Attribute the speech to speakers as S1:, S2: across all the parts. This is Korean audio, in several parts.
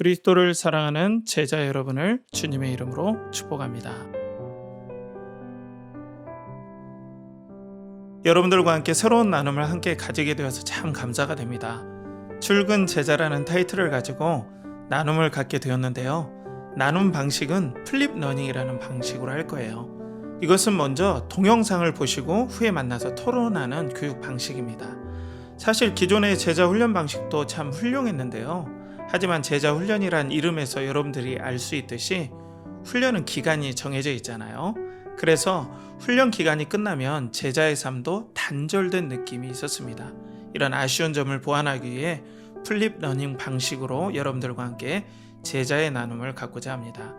S1: 그리스도를 사랑하는 제자 여러분을 주님의 이름으로 축복합니다. 여러분들과 함께 새로운 나눔을 함께 가지게 되어서 참 감사가 됩니다. 출근 제자라는 타이틀을 가지고 나눔을 갖게 되었는데요. 나눔 방식은 플립 러닝이라는 방식으로 할 거예요. 이것은 먼저 동영상을 보시고 후에 만나서 토론하는 교육 방식입니다. 사실 기존의 제자 훈련 방식도 참 훌륭했는데요. 하지만 제자 훈련이란 이름에서 여러분들이 알 수 있듯이 훈련은 기간이 정해져 있잖아요. 그래서 훈련 기간이 끝나면 제자의 삶도 단절된 느낌이 있었습니다. 이런 아쉬운 점을 보완하기 위해 플립 러닝 방식으로 여러분들과 함께 제자의 나눔을 갖고자 합니다.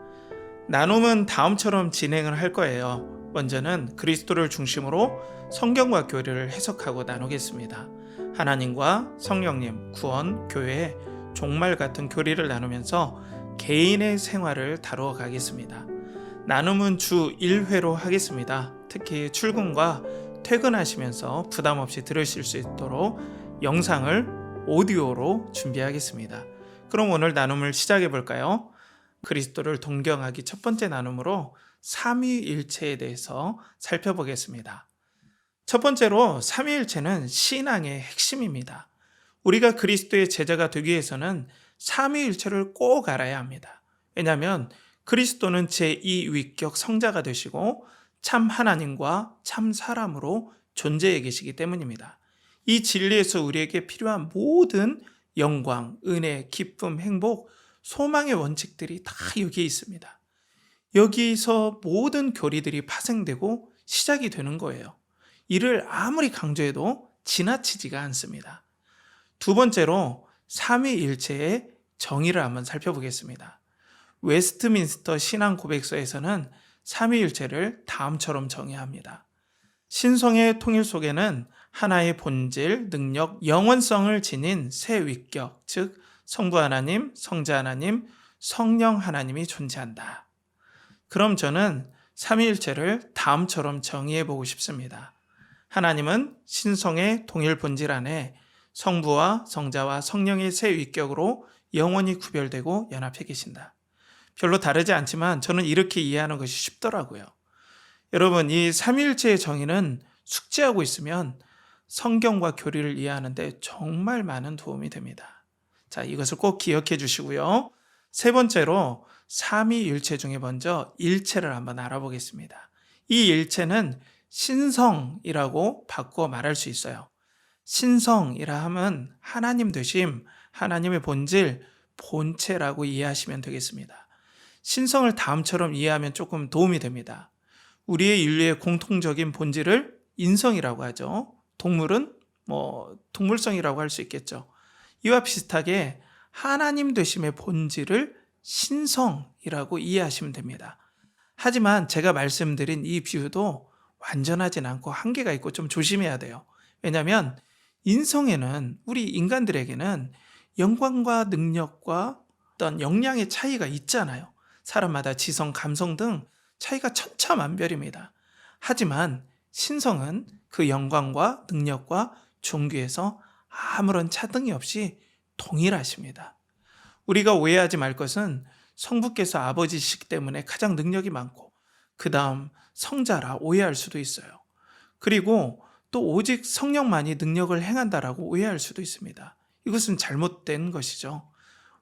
S1: 나눔은 다음처럼 진행을 할 거예요. 먼저는 그리스도를 중심으로 성경과 교리를 해석하고 나누겠습니다. 하나님과 성령님, 구원, 교회, 종말 같은 교리를 나누면서 개인의 생활을 다루어 가겠습니다. 나눔은 주 1회로 하겠습니다. 특히 출근과 퇴근하시면서 부담 없이 들으실 수 있도록 영상을 오디오로 준비하겠습니다. 그럼 오늘 나눔을 시작해 볼까요? 그리스도를 동경하기 첫 번째 나눔으로 삼위일체에 대해서 살펴보겠습니다. 첫 번째로 삼위일체는 신앙의 핵심입니다. 우리가 그리스도의 제자가 되기 위해서는 삼위일체를 꼭 알아야 합니다. 왜냐하면 그리스도는 제2위격 성자가 되시고 참 하나님과 참 사람으로 존재해 계시기 때문입니다. 이 진리에서 우리에게 필요한 모든 영광, 은혜, 기쁨, 행복, 소망의 원칙들이 다 여기에 있습니다. 여기서 모든 교리들이 파생되고 시작이 되는 거예요. 이를 아무리 강조해도 지나치지가 않습니다. 두 번째로 삼위일체의 정의를 한번 살펴보겠습니다. 웨스트민스터 신앙 고백서에서는 삼위일체를 다음처럼 정의합니다. 신성의 통일 속에는 하나의 본질, 능력, 영원성을 지닌 세 위격, 즉 성부 하나님, 성자 하나님, 성령 하나님이 존재한다. 그럼 저는 삼위일체를 다음처럼 정의해 보고 싶습니다. 하나님은 신성의 동일 본질 안에 성부와 성자와 성령의 세 위격으로 영원히 구별되고 연합해 계신다. 별로 다르지 않지만 저는 이렇게 이해하는 것이 쉽더라고요. 여러분, 이 삼위일체의 정의는 숙지하고 있으면 성경과 교리를 이해하는데 정말 많은 도움이 됩니다. 자, 이것을 꼭 기억해 주시고요. 세 번째로 삼위일체 중에 먼저 일체를 한번 알아보겠습니다. 이 일체는 신성이라고 바꾸어 말할 수 있어요. 신성이라 하면 하나님 되심, 하나님의 본질, 본체라고 이해하시면 되겠습니다. 신성을 다음처럼 이해하면 조금 도움이 됩니다. 우리의 인류의 공통적인 본질을 인성이라고 하죠. 동물은 동물성이라고 할 수 있겠죠. 이와 비슷하게 하나님 되심의 본질을 신성이라고 이해하시면 됩니다. 하지만 제가 말씀드린 이 비유도 완전하진 않고 한계가 있고 좀 조심해야 돼요. 왜냐하면 인성에는 우리 인간들에게는 영광과 능력과 어떤 역량의 차이가 있잖아요. 사람마다 지성, 감성 등 차이가 천차만별입니다. 하지만 신성은 그 영광과 능력과 존귀에서 아무런 차등이 없이 동일하십니다. 우리가 오해하지 말 것은 성부께서 아버지시기 때문에 가장 능력이 많고 그 다음 성자라 오해할 수도 있어요. 그리고 또 오직 성령만이 능력을 행한다라고 오해할 수도 있습니다. 이것은 잘못된 것이죠.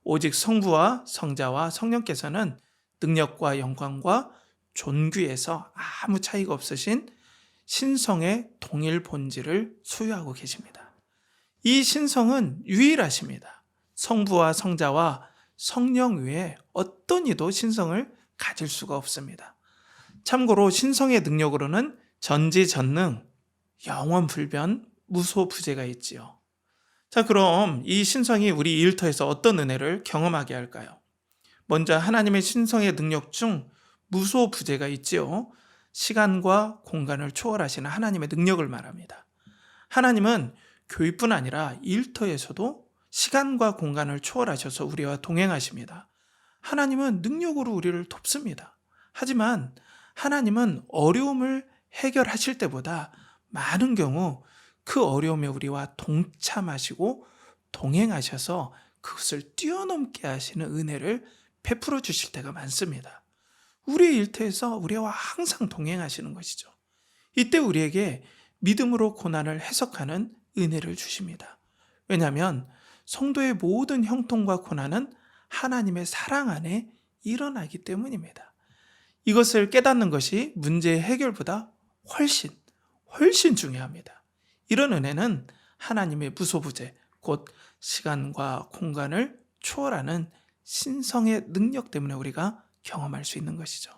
S1: 오직 성부와 성자와 성령께서는 능력과 영광과 존귀에서 아무 차이가 없으신 신성의 동일 본질을 소유하고 계십니다. 이 신성은 유일하십니다. 성부와 성자와 성령 외에 어떤 이도 신성을 가질 수가 없습니다. 참고로 신성의 능력으로는 전지전능, 영원불변, 무소부재가 있지요. 자, 그럼 이 신성이 우리 일터에서 어떤 은혜를 경험하게 할까요? 먼저 하나님의 신성의 능력 중 무소부재가 있지요. 시간과 공간을 초월하시는 하나님의 능력을 말합니다. 하나님은 교회뿐 아니라 일터에서도 시간과 공간을 초월하셔서 우리와 동행하십니다. 하나님은 능력으로 우리를 돕습니다. 하지만 하나님은 어려움을 해결하실 때보다 많은 경우 그 어려움에 우리와 동참하시고 동행하셔서 그것을 뛰어넘게 하시는 은혜를 베풀어 주실 때가 많습니다. 우리의 일터에서 우리와 항상 동행하시는 것이죠. 이때 우리에게 믿음으로 고난을 해석하는 은혜를 주십니다. 왜냐하면 성도의 모든 형통과 고난은 하나님의 사랑 안에 일어나기 때문입니다. 이것을 깨닫는 것이 문제의 해결보다 훨씬 중요합니다. 이런 은혜는 하나님의 무소부재, 곧 시간과 공간을 초월하는 신성의 능력 때문에 우리가 경험할 수 있는 것이죠.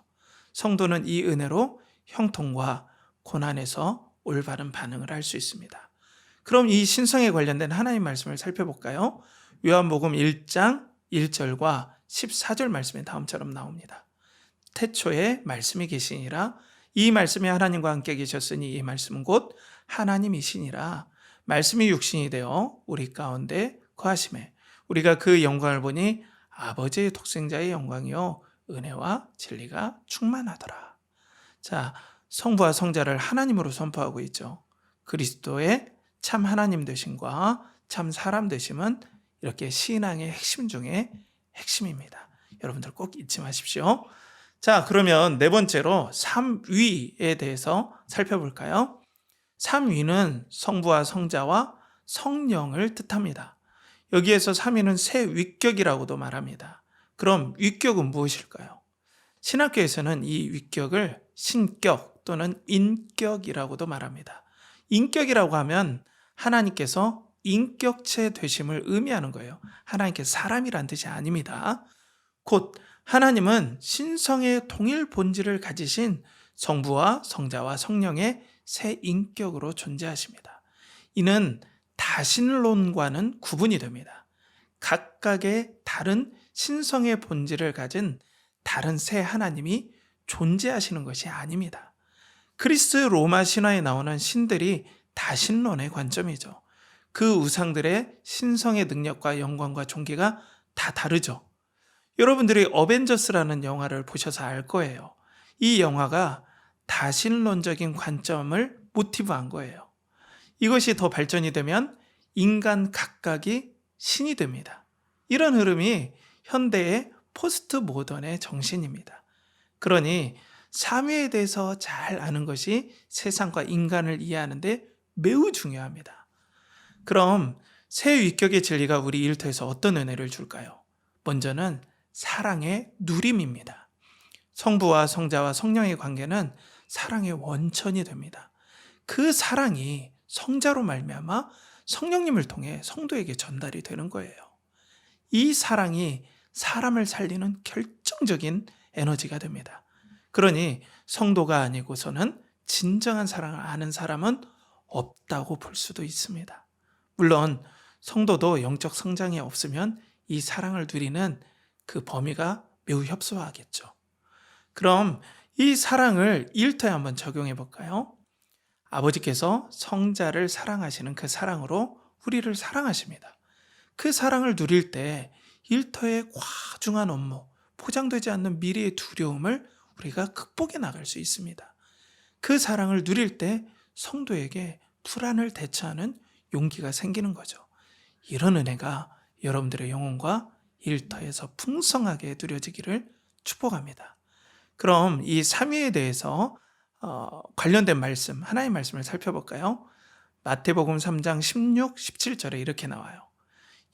S1: 성도는 이 은혜로 형통과 고난에서 올바른 반응을 할 수 있습니다. 그럼 이 신성에 관련된 하나님 말씀을 살펴볼까요? 요한복음 1장 1절과 14절 말씀에 다음처럼 나옵니다. 태초에 말씀이 계시니라. 이 말씀이 하나님과 함께 계셨으니 이 말씀은 곧 하나님이시니라. 말씀이 육신이 되어 우리 가운데 거하심에 우리가 그 영광을 보니 아버지의 독생자의 영광이요 은혜와 진리가 충만하더라. 자, 성부와 성자를 하나님으로 선포하고 있죠. 그리스도의 참 하나님 되심과 참 사람 되심은 이렇게 신앙의 핵심 중에 핵심입니다. 여러분들 꼭 잊지 마십시오. 자, 그러면 네 번째로 삼위에 대해서 살펴볼까요? 삼위는 성부와 성자와 성령을 뜻합니다. 여기에서 삼위는 세 위격이라고도 말합니다. 그럼 위격은 무엇일까요? 신학교에서는 이 위격을 신격 또는 인격이라고도 말합니다. 인격이라고 하면 하나님께서 인격체 되심을 의미하는 거예요. 하나님께서 사람이란 뜻이 아닙니다. 곧 하나님은 신성의 동일 본질을 가지신 성부와 성자와 성령의 세 인격으로 존재하십니다. 이는 다신론과는 구분이 됩니다. 각각의 다른 신성의 본질을 가진 다른 세 하나님이 존재하시는 것이 아닙니다. 그리스 로마 신화에 나오는 신들이 다신론의 관점이죠. 그 우상들의 신성의 능력과 영광과 존귀가 다 다르죠. 여러분들이 어벤져스라는 영화를 보셔서 알 거예요. 이 영화가 다신론적인 관점을 모티브한 거예요. 이것이 더 발전이 되면 인간 각각이 신이 됩니다. 이런 흐름이 현대의 포스트 모던의 정신입니다. 그러니 삼위에 대해서 잘 아는 것이 세상과 인간을 이해하는 데 매우 중요합니다. 그럼 세 위격의 진리가 우리 일터에서 어떤 은혜를 줄까요? 먼저는 사랑의 누림입니다. 성부와 성자와 성령의 관계는 사랑의 원천이 됩니다. 그 사랑이 성자로 말미암아 성령님을 통해 성도에게 전달이 되는 거예요. 이 사랑이 사람을 살리는 결정적인 에너지가 됩니다. 그러니 성도가 아니고서는 진정한 사랑을 아는 사람은 없다고 볼 수도 있습니다. 물론 성도도 영적 성장이 없으면 이 사랑을 누리는 그 범위가 매우 협소하겠죠. 그럼 이 사랑을 일터에 한번 적용해 볼까요? 아버지께서 성자를 사랑하시는 그 사랑으로 우리를 사랑하십니다. 그 사랑을 누릴 때 일터의 과중한 업무, 포장되지 않는 미래의 두려움을 우리가 극복해 나갈 수 있습니다. 그 사랑을 누릴 때 성도에게 불안을 대처하는 용기가 생기는 거죠. 이런 은혜가 여러분들의 영혼과 일터에서 풍성하게 누려지기를 축복합니다. 그럼 이 삼위에 대해서 관련된 말씀, 하나의 말씀을 살펴볼까요? 마태복음 3장 16, 17절에 이렇게 나와요.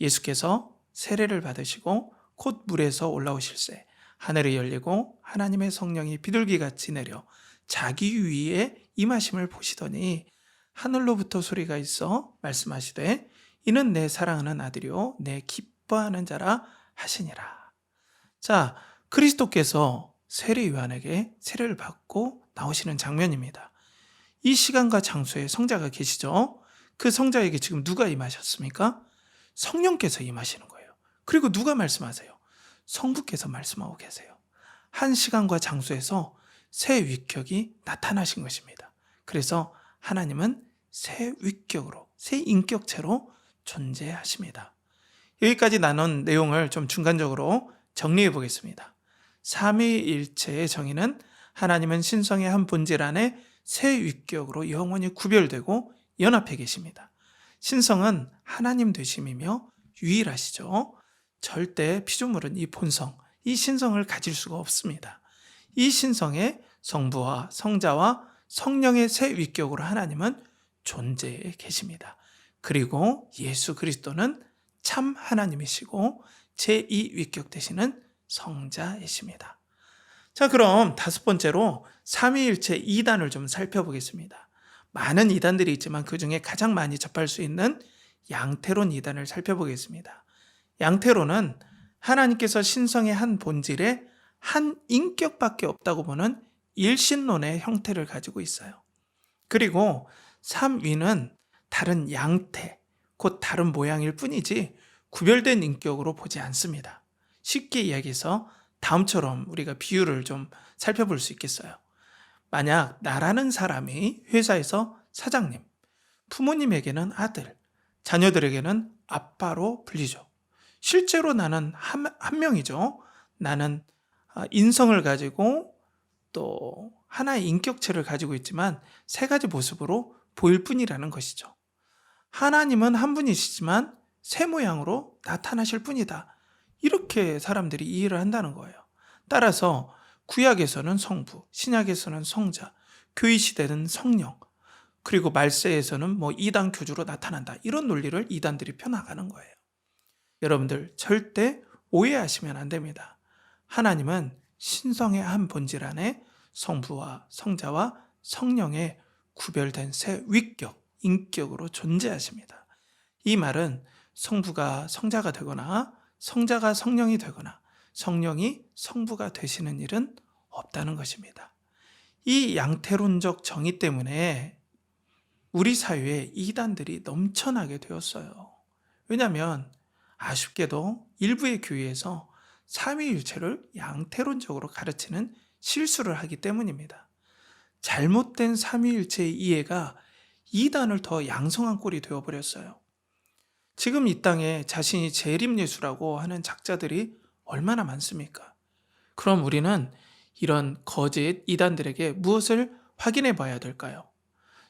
S1: 예수께서 세례를 받으시고 곧 물에서 올라오실새 하늘이 열리고 하나님의 성령이 비둘기같이 내려 자기 위에 임하심을 보시더니 하늘로부터 소리가 있어 말씀하시되 이는 내 사랑하는 아들이요 내 기뻐하는 자라 하시니라. 자, 그리스도께서 세례 요한에게 세례를 받고 나오시는 장면입니다. 이 시간과 장소에 성자가 계시죠? 그 성자에게 지금 누가 임하셨습니까? 성령께서 임하시는 거예요. 그리고 누가 말씀하세요? 성부께서 말씀하고 계세요. 한 시간과 장소에서 새 위격이 나타나신 것입니다. 그래서 하나님은 새 위격으로, 새 인격체로 존재하십니다. 여기까지 나눈 내용을 좀 중간적으로 정리해 보겠습니다. 삼위일체의 정의는 하나님은 신성의 한 본질 안에 새 위격으로 영원히 구별되고 연합해 계십니다. 신성은 하나님 되심이며 유일하시죠. 절대 피조물은 이 본성, 이 신성을 가질 수가 없습니다. 이 신성에 성부와 성자와 성령의 세 위격으로 하나님은 존재해 계십니다. 그리고 예수 그리스도는 참 하나님이시고 제2 위격 되시는 성자이십니다. 자, 그럼 다섯 번째로 삼위일체 이단을 좀 살펴보겠습니다. 많은 이단들이 있지만 그 중에 가장 많이 접할 수 있는 양태론 이단을 살펴보겠습니다. 양태론은 하나님께서 신성의 한 본질에 한 인격밖에 없다고 보는 일신론의 형태를 가지고 있어요. 그리고 삼위는 다른 양태, 곧 다른 모양일 뿐이지 구별된 인격으로 보지 않습니다. 쉽게 이야기해서 다음처럼 우리가 비유를 좀 살펴볼 수 있겠어요. 만약 나라는 사람이 회사에서 사장님, 부모님에게는 아들, 자녀들에게는 아빠로 불리죠. 실제로 나는 한 명이죠. 나는 인성을 가지고 또 하나의 인격체를 가지고 있지만 세 가지 모습으로 보일 뿐이라는 것이죠. 하나님은 한 분이시지만 새 모양으로 나타나실 뿐이다. 이렇게 사람들이 이해를 한다는 거예요. 따라서 구약에서는 성부, 신약에서는 성자, 교회 시대는 성령, 그리고 말세에서는 이단 교주로 나타난다. 이런 논리를 이단들이 펴나가는 거예요. 여러분들 절대 오해하시면 안 됩니다. 하나님은 신성의 한 본질 안에 성부와 성자와 성령의 구별된 새 위격, 인격으로 존재하십니다. 이 말은 성부가 성자가 되거나 성자가 성령이 되거나 성령이 성부가 되시는 일은 없다는 것입니다. 이 양태론적 정의 때문에 우리 사회에 이단들이 넘쳐나게 되었어요. 왜냐하면 아쉽게도 일부의 교회에서 삼위일체를 양태론적으로 가르치는 실수를 하기 때문입니다. 잘못된 삼위일체의 이해가 이단을 더 양성한 꼴이 되어버렸어요. 지금 이 땅에 자신이 재림예수라고 하는 작자들이 얼마나 많습니까? 그럼 우리는 이런 거짓 이단들에게 무엇을 확인해 봐야 될까요?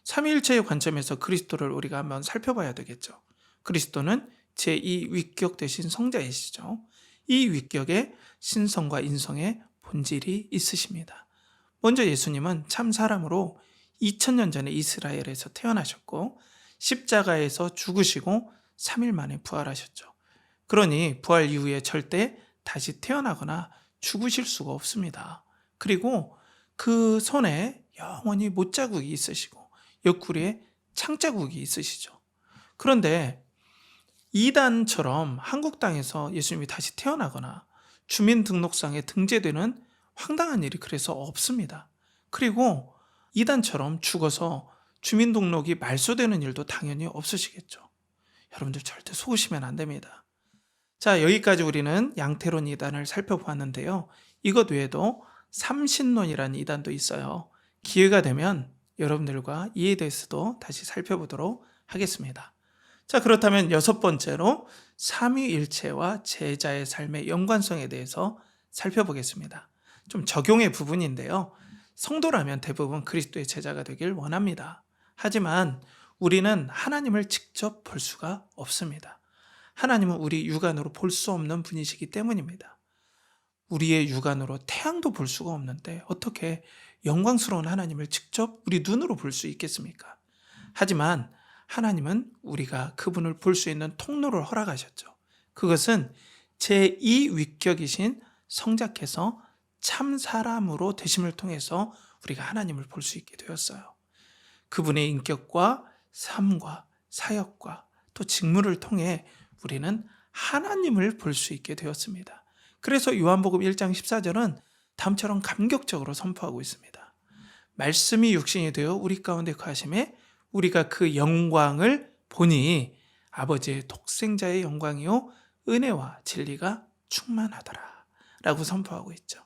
S1: 삼위일체의 관점에서 그리스도를 우리가 한번 살펴봐야 되겠죠. 그리스도는 제2 위격 되신 성자이시죠. 이 위격에 신성과 인성의 본질이 있으십니다. 먼저 예수님은 참 사람으로 2000년 전에 이스라엘에서 태어나셨고 십자가에서 죽으시고 3일 만에 부활하셨죠. 그러니 부활 이후에 절대 다시 태어나거나 죽으실 수가 없습니다. 그리고 그 손에 영원히 못자국이 있으시고 옆구리에 창자국이 있으시죠. 그런데 이단처럼 한국 땅에서 예수님이 다시 태어나거나 주민등록상에 등재되는 황당한 일이 그래서 없습니다. 그리고 이단처럼 죽어서 주민등록이 말소되는 일도 당연히 없으시겠죠. 여러분들 절대 속으시면 안 됩니다. 자, 여기까지 우리는 양태론 이단을 살펴보았는데요. 이것 외에도 삼신론이라는 이단도 있어요. 기회가 되면 여러분들과 이에 대해서도 다시 살펴보도록 하겠습니다. 자, 그렇다면 여섯 번째로 삼위일체와 제자의 삶의 연관성에 대해서 살펴보겠습니다. 좀 적용의 부분인데요. 성도라면 대부분 그리스도의 제자가 되길 원합니다. 하지만 우리는 하나님을 직접 볼 수가 없습니다. 하나님은 우리 육안으로 볼 수 없는 분이시기 때문입니다. 우리의 육안으로 태양도 볼 수가 없는데 어떻게 영광스러운 하나님을 직접 우리 눈으로 볼 수 있겠습니까? 하지만 하나님은 우리가 그분을 볼 수 있는 통로를 허락하셨죠. 그것은 제2 위격이신 성자께서 참 사람으로 되심을 통해서 우리가 하나님을 볼 수 있게 되었어요. 그분의 인격과 삶과 사역과 또 직무를 통해 우리는 하나님을 볼 수 있게 되었습니다. 그래서 요한복음 1장 14절은 다음처럼 감격적으로 선포하고 있습니다. 말씀이 육신이 되어 우리 가운데 거하심에 우리가 그 영광을 보니 아버지의 독생자의 영광이요 은혜와 진리가 충만하더라 라고 선포하고 있죠.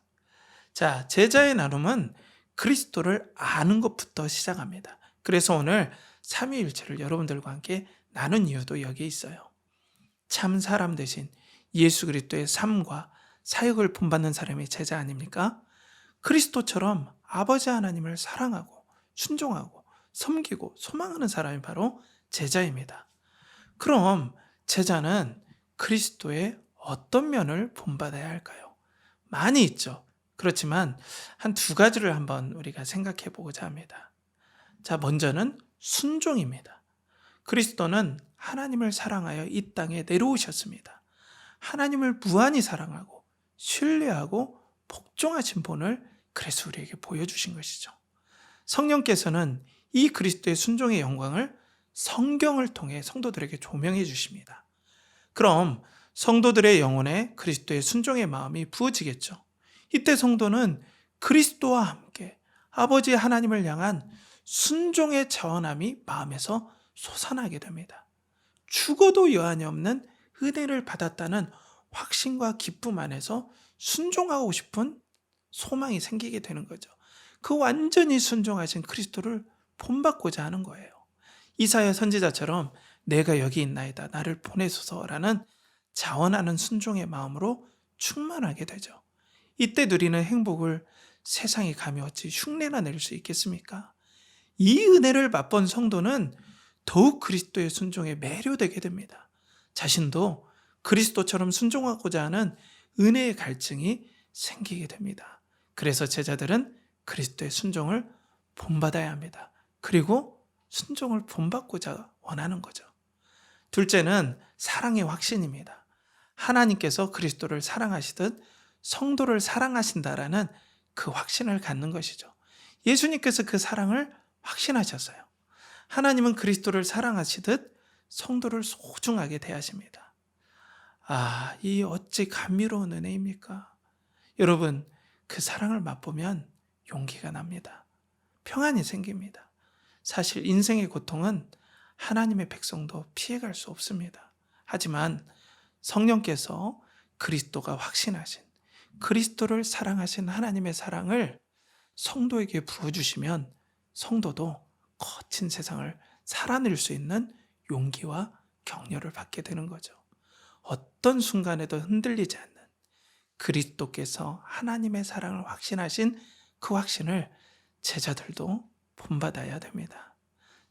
S1: 자, 제자의 나눔은 그리스도를 아는 것부터 시작합니다. 그래서 오늘 삼위일체를 여러분들과 함께 나눈 이유도 여기에 있어요. 참 사람 대신 예수 그리스도의 삶과 사역을 본받는 사람이 제자 아닙니까? 그리스도처럼 아버지 하나님을 사랑하고 순종하고 섬기고 소망하는 사람이 바로 제자입니다. 그럼 제자는 그리스도의 어떤 면을 본받아야 할까요? 많이 있죠. 그렇지만 한 두 가지를 한번 우리가 생각해 보고자 합니다. 자, 먼저는 순종입니다. 그리스도는 하나님을 사랑하여 이 땅에 내려오셨습니다. 하나님을 무한히 사랑하고 신뢰하고 복종하신 본을 그래서 우리에게 보여주신 것이죠. 성령께서는 이 그리스도의 순종의 영광을 성경을 통해 성도들에게 조명해 주십니다. 그럼 성도들의 영혼에 그리스도의 순종의 마음이 부어지겠죠. 이때 성도는 그리스도와 함께 아버지 하나님을 향한 순종의 자원함이 마음에서 솟아나게 됩니다. 죽어도 여한이 없는 은혜를 받았다는 확신과 기쁨 안에서 순종하고 싶은 소망이 생기게 되는 거죠. 그 완전히 순종하신 그리스도를 본받고자 하는 거예요. 이사야 선지자처럼 내가 여기 있나이다 나를 보내소서라는 자원하는 순종의 마음으로 충만하게 되죠. 이때 누리는 행복을 세상이 감히 어찌 흉내나 낼 수 있겠습니까? 이 은혜를 맛본 성도는 더욱 그리스도의 순종에 매료되게 됩니다. 자신도 그리스도처럼 순종하고자 하는 은혜의 갈증이 생기게 됩니다. 그래서 제자들은 그리스도의 순종을 본받아야 합니다. 그리고 순종을 본받고자 원하는 거죠. 둘째는 사랑의 확신입니다. 하나님께서 그리스도를 사랑하시듯 성도를 사랑하신다라는 그 확신을 갖는 것이죠. 예수님께서 그 사랑을 확신하셨어요. 하나님은 그리스도를 사랑하시듯 성도를 소중하게 대하십니다. 아, 이 어찌 감미로운 은혜입니까? 여러분, 그 사랑을 맛보면 용기가 납니다. 평안이 생깁니다. 사실 인생의 고통은 하나님의 백성도 피해갈 수 없습니다. 하지만 성령께서 그리스도가 확신하신 그리스도를 사랑하신 하나님의 사랑을 성도에게 부어주시면 성도도 거친 세상을 살아낼 수 있는 용기와 격려를 받게 되는 거죠. 어떤 순간에도 흔들리지 않는 그리스도께서 하나님의 사랑을 확신하신 그 확신을 제자들도 본받아야 됩니다.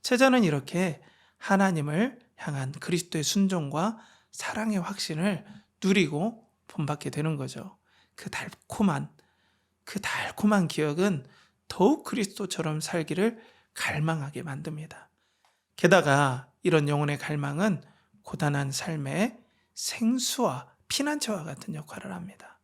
S1: 제자는 이렇게 하나님을 향한 그리스도의 순종과 사랑의 확신을 누리고 본받게 되는 거죠. 그 달콤한 기억은 더욱 그리스도처럼 살기를 갈망하게 만듭니다. 게다가 이런 영혼의 갈망은 고단한 삶의 생수와 피난처와 같은 역할을 합니다.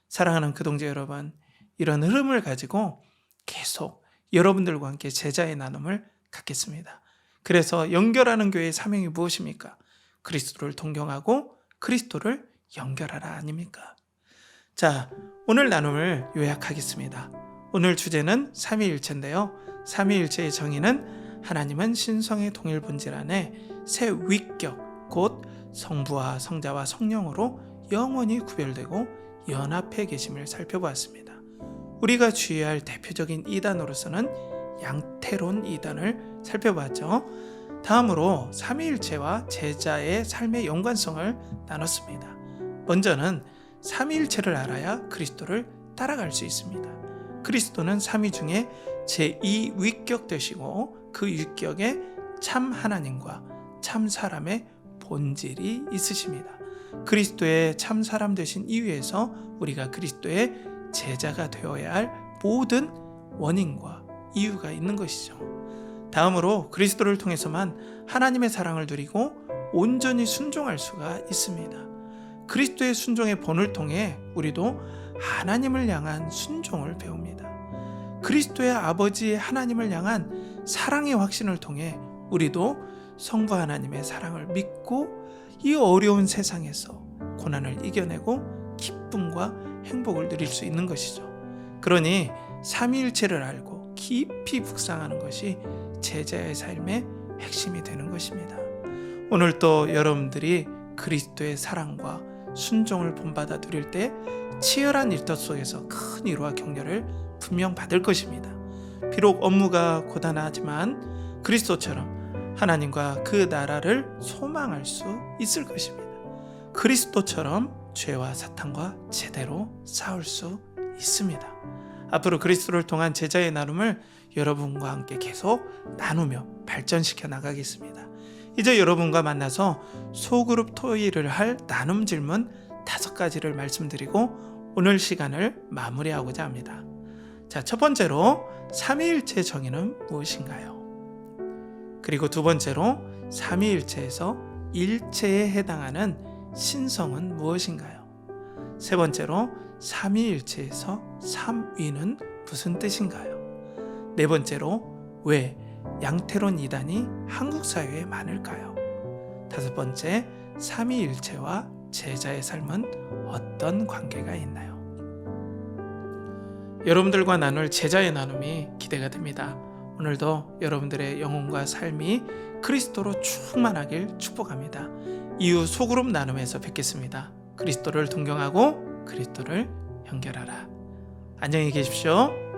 S1: 사랑하는 그동지 여러분, 이런 흐름을 가지고 계속 여러분들과 함께 제자의 나눔을 갖겠습니다. 그래서 연결하는 교회의 사명이 무엇입니까? 그리스도를 동경하고 그리스도를 연결하라 아닙니까? 자, 오늘 나눔을 요약하겠습니다. 오늘 주제는 삼위일체인데요. 삼위일체의 정의는 하나님은 신성의 동일 본질 안에 세 위격, 곧 성부와 성자와 성령으로 영원히 구별되고 연합해 계심을 살펴보았습니다. 우리가 주의할 대표적인 이단으로서는 양태론 이단을 살펴봤죠. 다음으로 삼위일체와 제자의 삶의 연관성을 나눴습니다. 먼저는 삼위일체를 알아야 그리스도를 따라갈 수 있습니다. 그리스도는 삼위 중에 제2위격 되시고 그 위격에 참 하나님과 참 사람의 본질이 있으십니다. 그리스도의 참 사람 되신 이유에서 우리가 그리스도의 제자가 되어야 할 모든 원인과 이유가 있는 것이죠. 다음으로 그리스도를 통해서만 하나님의 사랑을 누리고 온전히 순종할 수가 있습니다. 그리스도의 순종의 본을 통해 우리도 하나님을 향한 순종을 배웁니다. 그리스도의 아버지 하나님을 향한 사랑의 확신을 통해 우리도 성부 하나님의 사랑을 믿고 이 어려운 세상에서 고난을 이겨내고 기쁨과 행복을 누릴 수 있는 것이죠. 그러니 삼위일체를 알고 깊이 묵상하는 것이 제자의 삶의 핵심이 되는 것입니다. 오늘 또 여러분들이 그리스도의 사랑과 순종을 본받아 누릴 때 치열한 일터 속에서 큰 위로와 격려를 분명 받을 것입니다. 비록 업무가 고단하지만 그리스도처럼 하나님과 그 나라를 소망할 수 있을 것입니다. 그리스도처럼 죄와 사탄과 제대로 싸울 수 있습니다. 앞으로 그리스도를 통한 제자의 나눔을 여러분과 함께 계속 나누며 발전시켜 나가겠습니다. 이제 여러분과 만나서 소그룹 토의를 할 나눔 질문 5가지를 말씀드리고 오늘 시간을 마무리하고자 합니다. 자, 첫 번째로 삼위일체의 정의는 무엇인가요? 그리고 두 번째로 삼위일체에서 일체에 해당하는 신성은 무엇인가요? 세 번째로 삼위일체에서 삼위는 무슨 뜻인가요? 네 번째로 왜 양태론 이단이 한국 사회에 많을까요? 다섯 번째, 삼위일체와 제자의 삶은 어떤 관계가 있나요? 여러분들과 나눌 제자의 나눔이 기대가 됩니다. 오늘도 여러분들의 영혼과 삶이 그리스도로 충만하길 축복합니다. 이후 소그룹 나눔에서 뵙겠습니다. 그리스도를 동경하고 그리스도를 연결하라. 안녕히 계십시오.